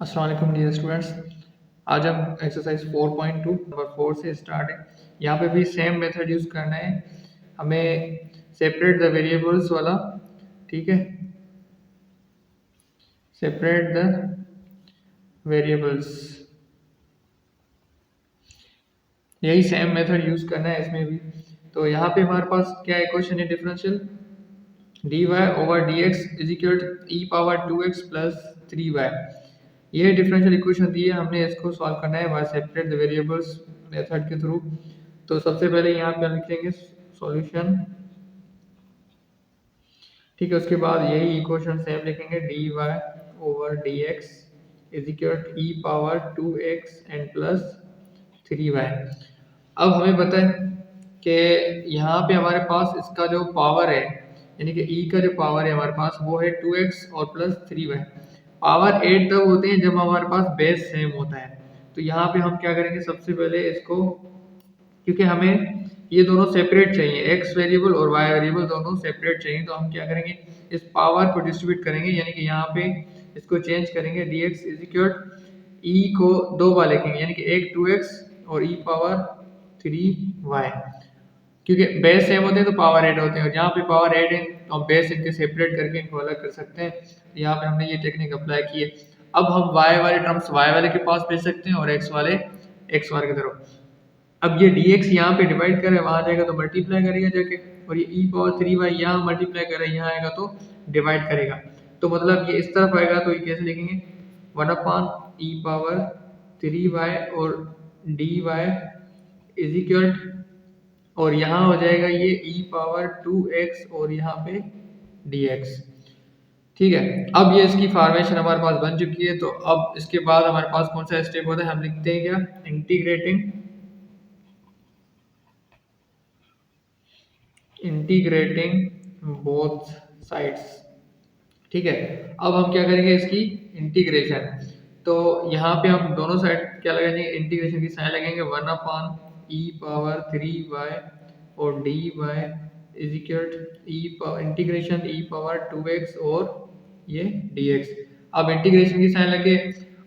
अस्सलाम वालेकुम dear students. आज हम एक्सरसाइज 4.2 नंबर 4 से स्टार्ट है। यहाँ पे भी सेम मेथड यूज़ करना है हमें, सेपरेट द वेरिएबल्स वाला। ठीक है, सेपरेट द वेरिएबल्स, यही सेम मेथड यूज़ करना है इसमें भी। तो यहाँ पे हमारे पास क्या इक्वेशन है, differential dy over dx is equal to E power 2x plus 3y। ये डिफरेंशियल इक्वेशन दी है, हमने इसको सॉल्व करना है by separate the variables method के थ्रू। तो सबसे पहले यहाँ पे लिखेंगे सॉल्यूशन, ठीक है। उसके बाद यही इक्वेशन सेम लिखेंगे dy over dx is equal to E power 2x and plus 3y। अब हमें पता है कि यहाँ पे हमारे पास इसका जो पावर है, यानी कि e का जो पावर है हमारे पास वो है 2x और प्लस 3y। पावर 8 तब होते हैं जब हमारे पास बेस सेम होता है। तो यहाँ पे हम क्या करेंगे, सबसे पहले इसको, क्योंकि हमें ये दोनों सेपरेट चाहिए, x वेरिएबल और y वेरिएबल दोनों सेपरेट चाहिए, तो हम क्या करेंगे, इस पावर को डिस्ट्रीब्यूट करेंगे, यानी कि यहाँ पे इसको चेंज करेंगे। dx इज इक्वल e को दो बार लिखेंगे, यानी कि एक 2x और e पावर 3y। क्योंकि बेस सेम होते हैं तो पावर ऐड होते हैं, और यहाँ पे पावर ऐड है तो हम बेस इनके सेपरेट करके इनको अलग कर सकते हैं। यहाँ पे हमने ये टेक्निक अप्लाई की है। अब हम y वाले टर्म्स y वाले के पास भेज सकते हैं और x वाले x वाले की तरफ। अब ये dx यहाँ पे डिवाइड करे, वहां जाएगा तो मल्टीप्लाई करेगा जाके, और ये e पावर 3y यहाँ मल्टीप्लाई करे, यहाँ आएगा तो डिवाइड करेगा। तो मतलब ये इस तरफ आएगा तो ये कैसे लिखेंगे, 1/e पावर 3y और dy इज इक्वल, और यहाँ हो जाएगा ये e पावर 2x और यहाँ पे dx। ठीक है, अब ये इसकी फॉर्मेशन हमारे पास बन चुकी है। तो अब इसके बाद हमारे पास कौन सा स्टेप होता है, हम लिखते हैं क्या, इंटीग्रेटिंग बोथ साइड्स। ठीक है, अब हम क्या करेंगे, इसकी इंटीग्रेशन। तो यहाँ पे हम दोनों साइड क्या लगाएंगे, इंटीग्रेशन की साइन लगेंगे, 1/e पावर 3y और dy is equal E integration e power 2x और ये dx। अब इंटीग्रेशन की साइन लगे।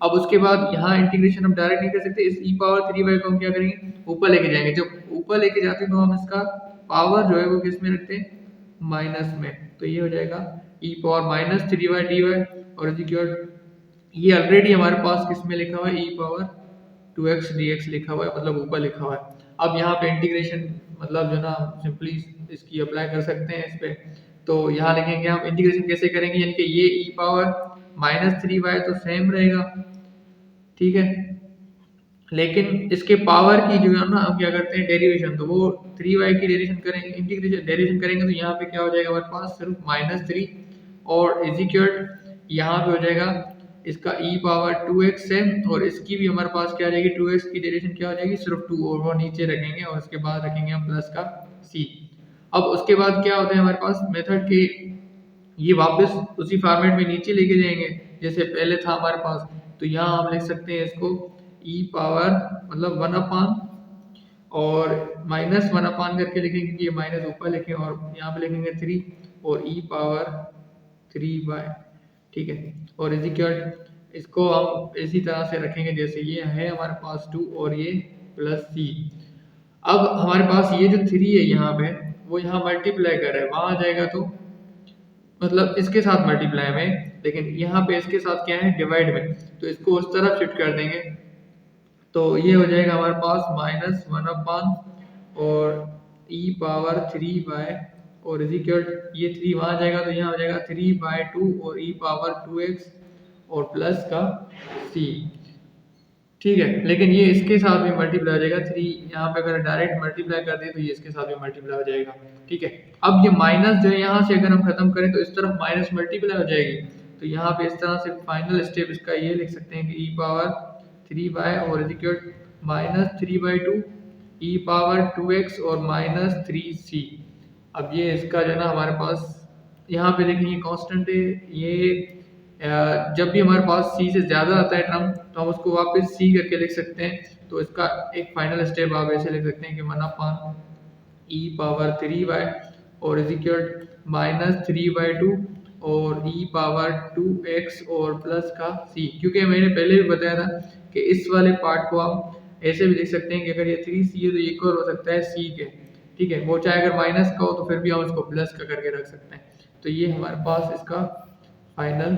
अब उसके बाद यहाँ इंटीग्रेशन हम डायरेक्ट नहीं कर सकते, इस e पावर 3y को हम क्या करेंगे, ऊपर लेके जाएंगे। जब ऊपर लेके जाते हैं तो हम इसका पावर जो है वो किस में रखते हैं, माइनस में। तो ये हो जाएगा e power minus 3y dy, और ये ऑलरेडी हमारे पास किस में लिखा हुआ है, e पावर 2x dx लिखा हुआ है, मतलब ऊपर लिखा हुआ है। अब यहाँ पे इंटीग्रेशन मतलब जो ना सिंपली इसकी अप्लाई कर सकते हैं इस पे। तो यहाँ लिखेंगे हम इंटीग्रेशन कैसे करेंगे, यानी कि ये e पावर माइनस 3y तो सेम रहेगा, ठीक है, लेकिन इसके पावर की जो है ना हम क्या करते हैं, डेरिवेशन। तो वो 3y की डेरिवेशन करेंगे, इंटीग्रेशन डेरिवेशन करेंगे, तो यहाँ पे क्या हो जाएगा हमारे पास, सिर्फ -3 और इज इक्वल यहाँ पे हो जाएगा इसका e पावर 2x है, और इसकी भी हमारे पास क्या आ जाएगी, 2x की डेरिवेशन क्या हो जाएगी, सिर्फ 2, और वो नीचे रखेंगे, और उसके बाद रखेंगे हम प्लस का c। अब उसके बाद क्या होता है हमारे पास मेथड के, ये वापस उसी फॉर्मेट में नीचे लेके जाएंगे जैसे पहले था हमारे पास। तो यहाँ हम लिख सकते हैं इसको e पावर मतलब 1/, और -1/, करके लिखेंगे क्योंकि ये माइनस ऊपर लिखे, और यहाँ पे लिखेंगे 3 और e पावर 3y। ठीक है, और इज इक्वल, इसको हम इसी तरह से रखेंगे जैसे ये है हमारे पास 2 और ये प्लस c। अब हमारे पास ये जो 3 है यहाँ पे, वो यहाँ मल्टीप्लाई कर रहा है, वहां जाएगा तो मतलब इसके साथ मल्टीप्लाई में, लेकिन यहाँ पे इसके साथ क्या है, डिवाइड में। तो इसको उस तरफ शिफ्ट कर देंगे, तो ये हो जाएगा हमारे पास -1/, और e पावर 3y और इज इक्वल, ये 3 वहां जाएगा तो यहाँ हो जाएगा 3/2 और e पावर 2x और प्लस का c। ठीक है, लेकिन ये इसके साथ भी मल्टीप्लाई हो जाएगा, 3 यहाँ पे अगर डायरेक्ट मल्टीप्लाई कर दें तो ये इसके साथ भी मल्टीप्लाई हो जाएगा। ठीक है, अब ये माइनस जो है यहाँ से अगर हम खत्म करें तो इस तरफ माइनस मल्टीप्लाई हो जाएगी। तो यहाँ पे इस तरह से फाइनल स्टेप इसका ये लिख सकते हैं कि e पावर 3y और is equal -3/2 e power 2x और -3c। अब ये इसका जो है ना हमारे पास यहाँ पे देखें ये कांस्टेंट है, ये जब भी हमारे पास c से ज़्यादा आता है टर्म तो हम उसको वापस c करके लिख सकते हैं। तो इसका एक फाइनल स्टेप आप ऐसे लिख सकते हैं कि 1/e पावर 3y और इज इक्वल -3/2 और e पावर 2x और प्लस का c, क्योंकि मैंने पहले भी बताया था कि इस वाले पार्ट को आप ऐसे भी लिख सकते हैं कि अगर ये 3c है तो ये इक्वल हो सकता है c के, ठीक है। वो चाहे अगर माइनस का हो तो फिर भी हम इसको प्लस का करके रख सकते हैं। तो ये हमारे पास इसका फाइनल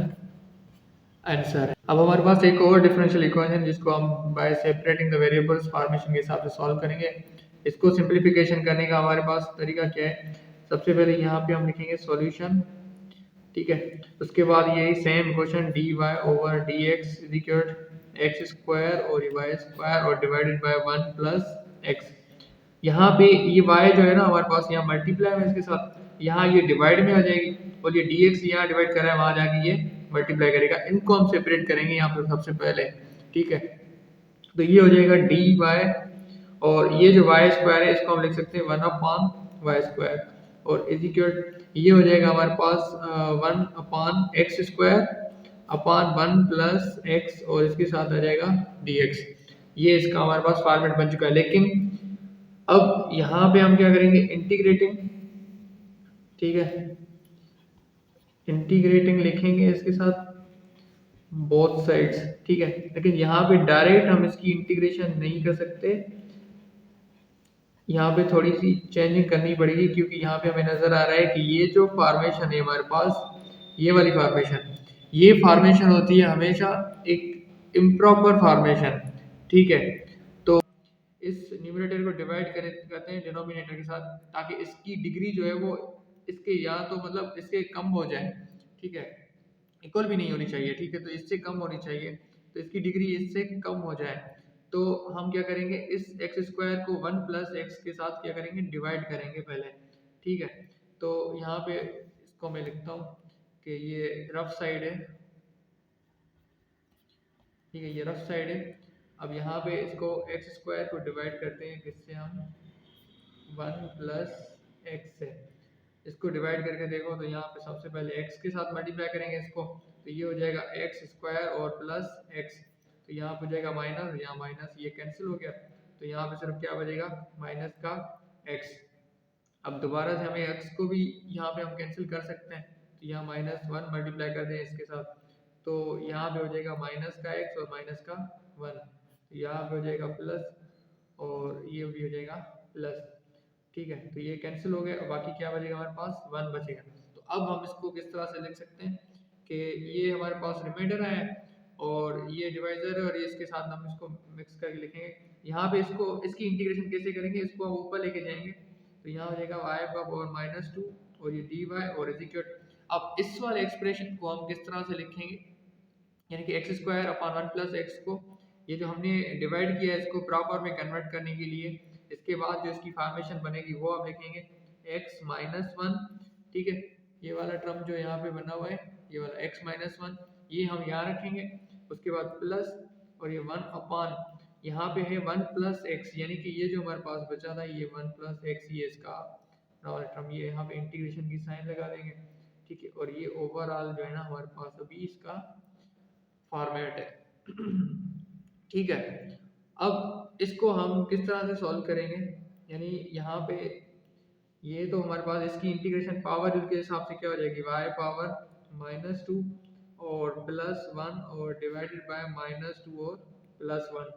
आंसर है। अब हमारे पास एक और डिफरेंशियल इक्वेशन जिसको हम bye separating the variables formation के हिसाब से सॉल्व करेंगे। इसको सिंप्लीफिकेशन करने का हमारे पास तरीका क्या है, सबसे पहले यहाँ पे हम लिखेंगे सॉल्यूशन, ठीक है। उसके बाद यही same question dy over dx is equal x square और y स्क्वायर और डिवाइडेड बाय 1 प्लस एक्स। यहाँ पे ये y जो है ना हमारे पास यहाँ मल्टीप्लाई है इसके साथ, यहाँ ये डिवाइड में आ जाएगी और ये dx यहाँ डिवाइड कर रहा है वहां जाके ये मल्टीप्लाई करेगा। इनको हम सेपरेट करेंगे यहाँ पे सबसे पहले, ठीक है। तो ये हो जाएगा dy और ये जो y स्क्वायर है इसको हम लिख सकते हैं 1 अपॉन वाई स्क्वायर और इज इक्वल ये हो जाएगा हमारे पास 1 upon x square upon 1 plus x और इसके साथ आ जाएगा dx। ये इसका हमारे पास फॉर्मेट बन चुका है। लेकिन अब यहाँ पे हम क्या करेंगे, इंटीग्रेटिंग, ठीक है, इंटीग्रेटिंग लिखेंगे इसके साथ बोथ साइड्स, ठीक है। लेकिन यहाँ पे डायरेक्ट हम इसकी इंटीग्रेशन नहीं कर सकते, यहाँ पे थोड़ी सी चेंजिंग करनी पड़ेगी क्योंकि यहाँ पे हमें नजर आ रहा है कि ये जो फॉर्मेशन है हमारे पास, ये वाली फॉर्मेशन, ये फॉर्मेशन होती है हमेशा एक इम्प्रॉपर फॉर्मेशन, ठीक है। तो इस न्यूमरेटर को डिवाइड करते हैं डिनोमिनेटर के साथ ताकि इसकी डिग्री जो है वो इसके या तो मतलब इसके कम हो जाए, ठीक है, इक्वल भी नहीं होनी चाहिए, ठीक है, तो इससे कम होनी चाहिए, तो इसकी डिग्री इससे कम हो जाए। तो हम क्या करेंगे, इस एक्स स्क्वायर को 1 प्लस एक्स के साथ क्या करेंगे, डिवाइड करेंगे पहले, ठीक है। तो यहाँ पे इसको मैं लिखता हूँ कि ये रफ साइड है, ठीक है, ये रफ साइड है। अब यहाँ पे इसको एक्स स्क्वायर को डिवाइड करते हैं किससे, हम 1 प्लस एक्स से। इसको डिवाइड करके देखो तो यहाँ पे सबसे पहले x के साथ मल्टीप्लाई करेंगे इसको, तो ये हो जाएगा एक्स स्क्वायर और प्लस एक्स, तो यहाँ पे हो जाएगा माइनस, यहाँ माइनस ये कैंसिल हो गया, तो यहाँ पे सिर्फ क्या बचेगा, माइनस का x। अब दोबारा से हमें x को भी यहाँ पे हम कैंसिल कर सकते हैं, तो यहाँ -1 मल्टीप्लाई कर दें इसके साथ, तो यहाँ पे हो जाएगा माइनस का x और माइनस का 1, तो यहाँ पे हो जाएगा प्लस और ये भी हो जाएगा प्लस, ठीक है। तो ये कैंसिल हो गया, बाकी क्या बचेगा हमारे पास, 1 बचेगा। तो अब हम इसको किस तरह से लिख सकते हैं कि ये हमारे पास रिमाइंडर है और ये डिवाइजर है और ये इसके साथ हम इसको मिक्स करके लिखेंगे। यहाँ पे इसको इसकी इंटीग्रेशन कैसे करेंगे, इसको हम ऊपर लेके जाएंगे, तो यहाँ हो जाएगा y का पावर -2 और ये dy और इज इक्वल। अब इस वाले एक्सप्रेशन को हम किस तरह से लिखेंगे, यानी कि x square upon 1 plus x को, ये जो हमने डिवाइड किया है इसको प्रॉपर में कन्वर्ट करने के लिए, इसके बाद जो इसकी फॉर्मेशन बनेगी वो हम लिखेंगे x -1, ठीक है। ये वाला टर्म जो यहाँ पे बना हुआ है, ये वाला x -1, ये हम यहाँ रखेंगे, उसके बाद प्लस और ये 1 अपॉन यहाँ पे है 1 प्लस एक्स, यानी कि ये जो हमारे पास बचा था ये 1 प्लस एक्स, ये इसका वाला टर्म, ये यहाँ पे इंटीग्रेशन की साइन लगा देंगे, ठीक है। और ये ओवरऑल जो है ना हमारे पास अभी इसका फॉर्मेट है ठीक है। अब इसको हम किस तरह से सॉल्व करेंगे, यानी यहाँ पे ये तो हमारे पास इसकी इंटीग्रेशन पावर के हिसाब से क्या हो जाएगी, y पावर -2 और +1 और डिवाइडेड बाय -2 और +1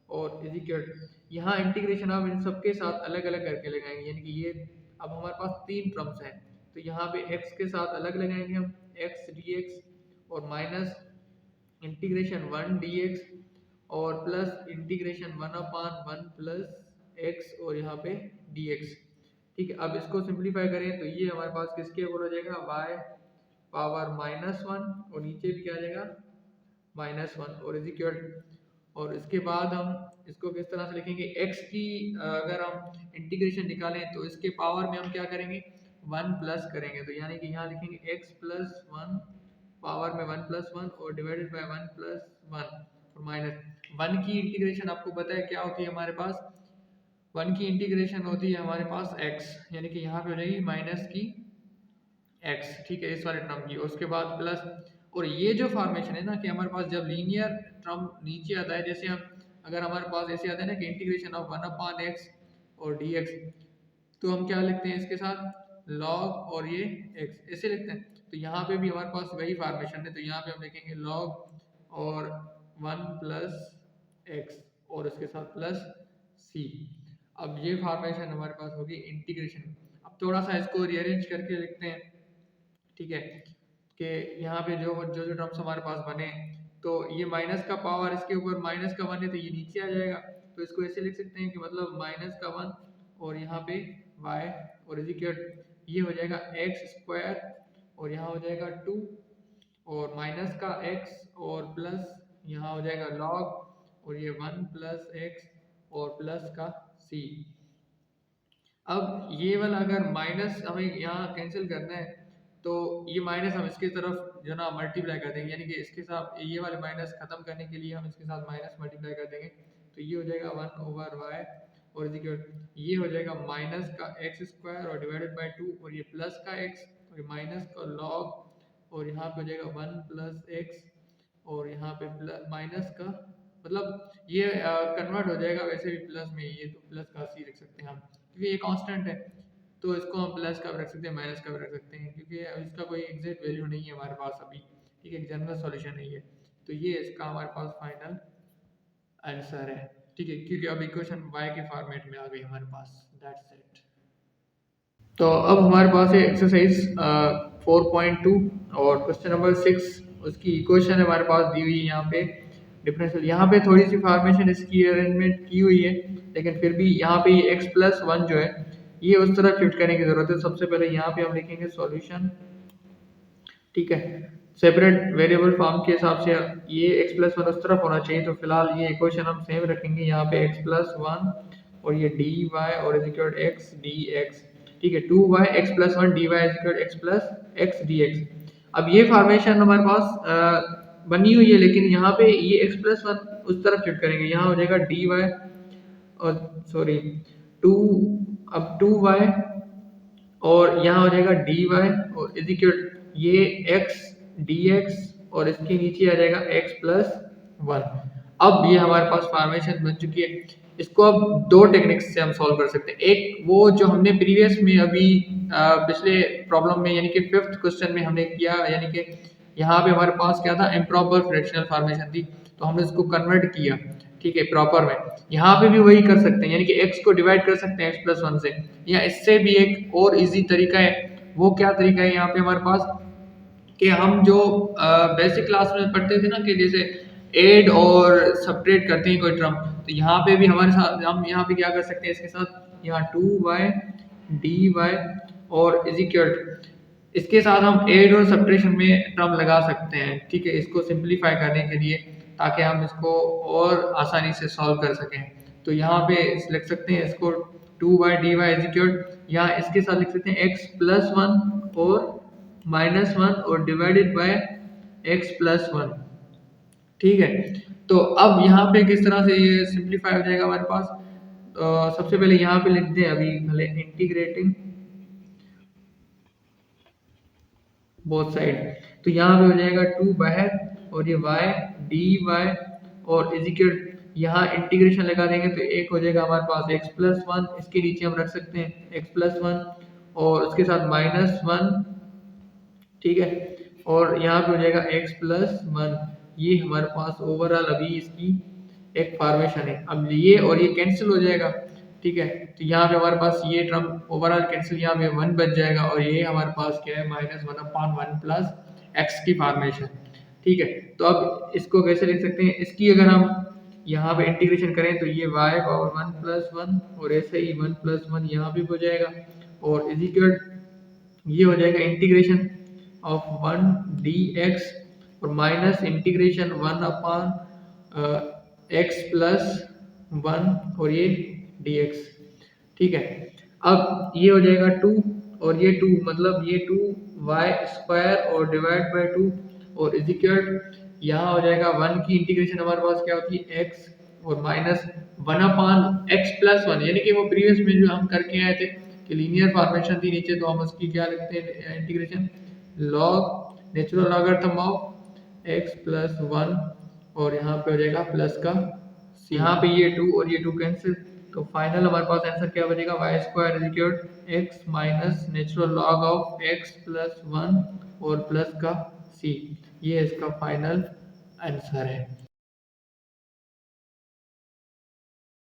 और इज इक्वल, यहाँ इंटीग्रेशन आप इन सबके साथ अलग अलग करके लगाएंगे, यानी कि ये अब हमारे पास 3 टर्म्स हैं, तो यहाँ पे x के साथ अलग लगाएंगे हम x dx और माइनस इंटीग्रेशन 1 dx और प्लस इंटीग्रेशन 1/1 प्लस x और यहाँ पे dx, ठीक है। अब इसको सिंप्लीफाई करें तो ये हमारे पास किसके इक्वल हो जाएगा, y पावर -1 और नीचे भी क्या आ जाएगा -1 और इज इक्वल। और इसके बाद हम इसको किस तरह से लिखेंगे, x की अगर हम इंटीग्रेशन निकालें तो इसके पावर में हम क्या करेंगे, 1 प्लस करेंगे, तो यानी कि यहाँ लिखेंगे x + 1 पावर में 1 + 1 और डिवाइडेड बाय 1 + 1 और माइनस 1 की इंटीग्रेशन आपको पता है क्या होती है हमारे पास, 1 की इंटीग्रेशन होती है हमारे पास x, यानी कि यहाँ पे हो जाएगी माइनस की x, ठीक है, इस वाले टर्म की, और उसके बाद प्लस। और ये जो फॉर्मेशन है ना कि हमारे पास जब लीनियर टर्म नीचे आता है, जैसे हम अगर हमारे पास ऐसे आता है ना कि इंटीग्रेशन ऑफ 1/x और dx, तो हम क्या लिखते हैं इसके साथ लॉग और ये x ऐसे लिखते हैं। तो यहाँ पे भी हमारे पास वही फॉर्मेशन है, तो यहाँ पे हम लिखेंगे लॉग और 1 प्लस x और इसके साथ प्लस c। अब ये फॉर्मेशन हमारे पास होगी इंटीग्रेशन। अब थोड़ा सा इसको रीअरेंज करके लिखते हैं, ठीक है, कि यहाँ पे जो जो जो टर्म्स हमारे पास बने, तो ये माइनस का पावर इसके ऊपर माइनस का 1 है तो ये नीचे आ जाएगा। तो इसको ऐसे लिख सकते हैं कि मतलब माइनस का 1 और यहाँ पे y और इजिकल ये हो जाएगा एक्स स्क्वायर और यहाँ हो जाएगा 2 और माइनस का x और प्लस यहाँ हो जाएगा log और ये 1 प्लस x और प्लस का c। अब ये वाला अगर माइनस हमें यहाँ कैंसिल करना है तो ये माइनस हम इसकी तरफ जो ना मल्टीप्लाई कर देंगे, यानी कि इसके साथ ये वाले माइनस खत्म करने के लिए हम इसके साथ माइनस मल्टीप्लाई कर देंगे। तो ये हो जाएगा 1 ओवर वाई और इजिकल ये हो जाएगा माइनस का एक्स स्क्वायर और डिवाइडेड बाई 2 और ये प्लस का एक्स और माइनस का लॉग और यहाँ पे हो जाएगा 1 प्लस एक्स और यहाँ पे माइनस का मतलब ये कन्वर्ट हो जाएगा वैसे भी प्लस में, ये तो प्लस का सी रख सकते हैं हम क्योंकि ये कांस्टेंट है। तो इसको हम प्लस का भी रख सकते हैं, माइनस का भी रख सकते हैं क्योंकि इसका कोई एग्जैक्ट वैल्यू नहीं है हमारे पास अभी, ठीक है, जनरल सॉल्यूशन नहीं है। तो ये इसका हमारे पास फाइनल आंसर है, ठीक है, क्योंकि अब इक्वेशन y के फॉर्मेट में आ गई हमारे पास। That's it. तो अब हमारे पास है एक्सरसाइज 4.2 और क्वेश्चन नंबर 6, उसकी इक्वेशन है हमारे पास दी हुई है यहाँ पे डिफरेंशियल। यहाँ पे थोड़ी सी फॉर्मेशन इसकी अरेंजमेंट की हुई है, लेकिन फिर भी यहाँ पे ये x+1 जो है ये उस तरह शिफ्ट करने की जरूरत है। सबसे पहले यहाँ पे हम लिखेंगे सॉल्यूशन, ठीक है, सेपरेट वेरिएबल फॉर्म के हिसाब से ये x+1 उस तरफ होना चाहिए। तो फिलहाल ये इक्वेशन हम सेम रखेंगे, यहाँ पे x+1 और ये dy और is equal to x dx, ठीक है, 2y x+1 dy is equal to x plus x dx। अब ये फॉर्मेशन हमारे पास बनी हुई है, लेकिन यहाँ पे ये x+1 उस तरफ शिफ्ट करेंगे, यहाँ हो जाएगा dy और सॉरी 2, अब 2y और यहाँ हो जाएगा dy और इज इक्वल ये x dx और इसके नीचे आ जाएगा x+1। अब ये हमारे पास फॉर्मेशन बन चुकी है। इसको अब दो टेक्निक्स से हम सॉल्व कर सकते हैं। एक वो जो हमने प्रीवियस में अभी पिछले प्रॉब्लम में यानी कि 5th क्वेश्चन में हमने किया, यानी कि यहाँ पे हमारे पास क्या था, इम्प्रॉपर फ्रैक्शनल फॉर्मेशन थी, तो हमने इसको कन्वर्ट किया, ठीक है, प्रॉपर में। यहाँ पे भी वही कर सकते हैं, यानी कि x को डिवाइड कर सकते हैं x+1 से, या इससे भी एक और इजी तरीका है। वो क्या तरीका है यहाँ पे हमारे पास कि हम जो बेसिक क्लास में पढ़ते थे ना कि जैसे ऐड और सब्ट्रैक्ट करते हैं कोई टर्म, तो यहाँ पे भी हमारे साथ हम यहाँ पे क्या कर सकते हैं, इसके साथ यहाँ 2y dy और इज इक्वल इसके साथ हम ऐड और सब्ट्रैक्शन में टर्म लगा सकते हैं, ठीक है, इसको सिंपलीफाई करने के लिए, ताकि हम इसको और आसानी से सॉल्व कर सकें। तो यहाँ पे लिख सकते हैं इसको 2y dy इज इक्वल, यहाँ इसके साथ लिख सकते हैं x+1 और -1 और डिवाइडेड बाय x+1, ठीक है। तो अब यहाँ पे किस तरह से ये सिंपलीफाई हो जाएगा हमारे पास, सबसे पहले यहाँ पे लिख दें अभी भले इंटीग्रेटिंग बोथ साइड, तो यहाँ पे हो जाएगा 2 बाहर और ये y dy और इजिकल यहाँ इंटीग्रेशन लगा देंगे तो एक हो जाएगा हमारे पास x+1, इसके नीचे हम रख सकते हैं x+1 और उसके साथ -1, ठीक है, और यहाँ पे हो जाएगा x+1। ये हमारे पास ओवरऑल अभी इसकी एक फॉर्मेशन है। अब ये और ये कैंसिल हो जाएगा, ठीक है, तो यहाँ पे हमारे पास ये टर्म ओवरऑल कैंसिल, यहाँ पे 1 बच जाएगा और ये हमारे पास क्या है -1/1 प्लस x की फॉर्मेशन, ठीक है। तो अब इसको कैसे लिख सकते हैं, इसकी अगर हम यहाँ पे इंटीग्रेशन करें तो ये y पावर 1+1 और ऐसे ही 1+1 यहाँ भी हो जाएगा और इज इक्वल ये हो जाएगा इंटीग्रेशन ऑफ 1 dx और माइनस इंटीग्रेशन 1/x+1 और ये dx, ठीक है। अब ये हो जाएगा 2 और ये 2 मतलब ये 2y² और डिवाइड बाय 2 और इज इक्वल यहाँ हो जाएगा 1 की इंटीग्रेशन हमारे पास क्या होती है x और -1/x+1, यानी कि वो प्रीवियस में जो हम करके आए थे कि लीनियर फॉर्मेशन थी नीचे, तो हम उसकी क्या लिखते हैं integration log natural logarithm of x+1 और यहाँ पे हो जाएगा प्लस का, यहाँ पे ये 2 और ये 2 कैंसिल तो फाइनल हमारे पास आंसर क्या बचेगा, Y square is equal X minus natural log of X plus one और प्लस का सी। ये इसका फाइनल आंसर है।